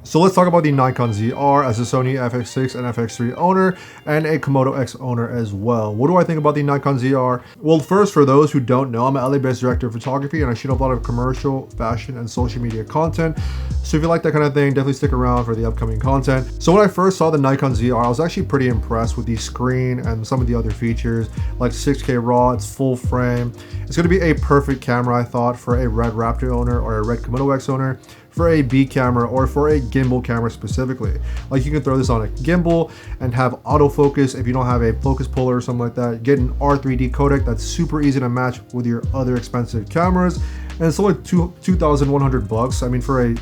So let's talk about the Nikon ZR as a Sony FX6 and FX3 owner and a Komodo X owner as well. What do I think about the Nikon ZR? Well, first, for those who don't know, I'm an LA-based director of photography and I shoot a lot of commercial, fashion, and social media content. So if you like that kind of thing, definitely stick around for the upcoming content. So when I first saw the Nikon ZR, I was actually pretty impressed with the screen and some of the other features like 6K RAW, it's full frame. It's going to be a perfect camera, I thought, for a Red Raptor owner or a Red Komodo X owner, for a B camera, or for a gimbal camera specifically. Like, you can throw this on a gimbal and have autofocus if you don't have a focus puller or something like that. Get an R3D codec that's super easy to match with your other expensive cameras, and it's only $2,100. I mean, for a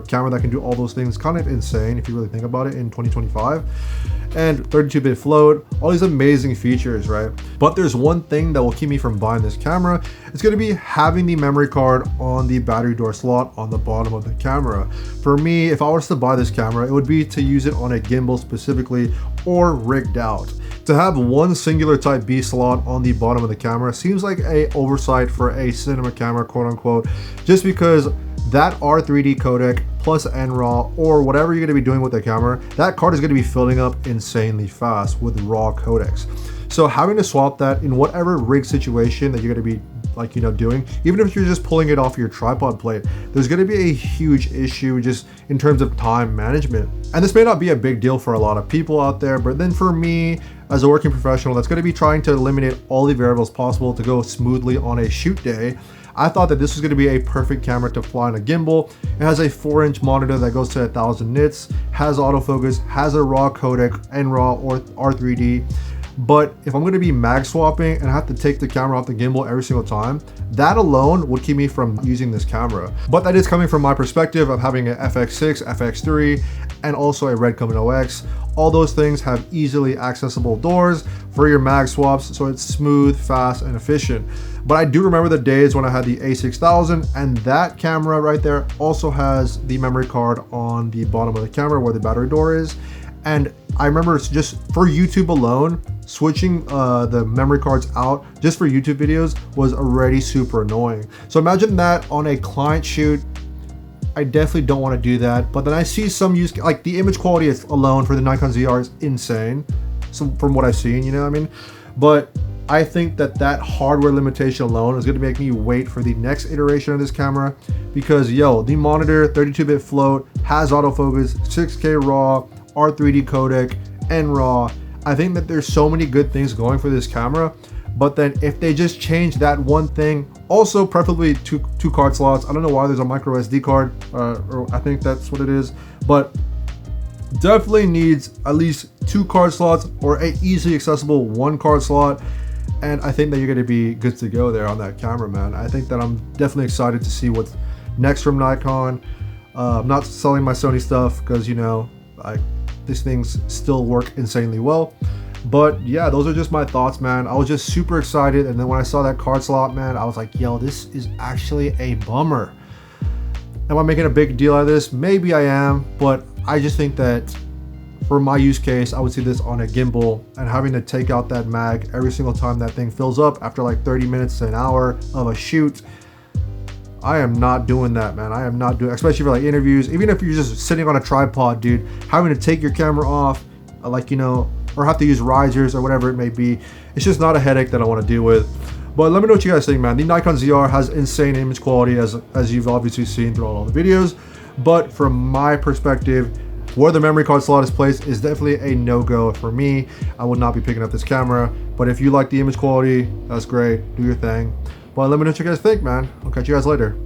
camera that can do all those things, kind of insane if you really think about it in 2025. And 32-bit float, all these amazing features, right? But there's one thing that will keep me from buying this camera. It's going to be having the memory card on the battery door slot on the bottom of the camera. For me, if I was to buy this camera, it would be to use it on a gimbal specifically or rigged out. To have one singular type B slot on the bottom of the camera seems like a oversight for a cinema camera, quote unquote, just because that R3D codec plus NRAW or whatever you're going to be doing with the camera, that card is going to be filling up insanely fast with raw codecs. So having to swap that in whatever rig situation that you're going to be doing, even if you're just pulling it off your tripod plate, there's going to be a huge issue just in terms of time management. And this may not be a big deal for a lot of people out there, but then for me as a working professional that's going to be trying to eliminate all the variables possible to go smoothly on a shoot day, I thought that this was going to be a perfect camera to fly on a gimbal. It has a 4-inch monitor that goes to 1000 nits, has autofocus, has a raw codec, NRAW or R3D. But if I'm going to be mag swapping and I have to take the camera off the gimbal every single time, that alone would keep me from using this camera. But that is coming from my perspective of having an FX6, FX3, and also a Red Komodo X. All those things have easily accessible doors for your mag swaps, so it's smooth, fast, and efficient. But I do remember the days when I had the A6000, and that camera right there also has the memory card on the bottom of the camera where the battery door is. And I remember just for YouTube alone, switching the memory cards out just for YouTube videos was already super annoying. So imagine that on a client shoot. I definitely don't want to do that. But then I see some use, like the image quality alone for the Nikon ZR is insane. So from what I've seen, you know what I mean? But I think that hardware limitation alone is going to make me wait for the next iteration of this camera, because the monitor, 32-bit float, has autofocus, 6K RAW, R3D codec, NRAW. I think that there's so many good things going for this camera, but then if they just change that one thing, also preferably two card slots. I don't know why there's a micro SD card, or I think that's what it is, but definitely needs at least 2 card slots or a easily accessible 1 card slot. And I think that you're going to be good to go there on that camera, man. I think that I'm definitely excited to see what's next from Nikon. I'm not selling my Sony stuff because, these things still work insanely well. But yeah, those are just my thoughts, man. I was just super excited. And then when I saw that card slot, man, I was like, this is actually a bummer. Am I making a big deal out of this? Maybe I am, but I just think that for my use case, I would see this on a gimbal, and having to take out that mag every single time that thing fills up after like 30 minutes to an hour of a shoot. I am not doing that, man. I am not doing, especially for like interviews. Even if you're just sitting on a tripod, dude, having to take your camera off, or have to use risers or whatever it may be. It's just not a headache that I want to deal with. But let me know what you guys think, man. The Nikon ZR has insane image quality, as you've obviously seen throughout all the videos. But from my perspective, where the memory card slot is placed is definitely a no-go for me. I would not be picking up this camera. But if you like the image quality, that's great. Do your thing. But let me know what you guys think, man. I'll catch you guys later.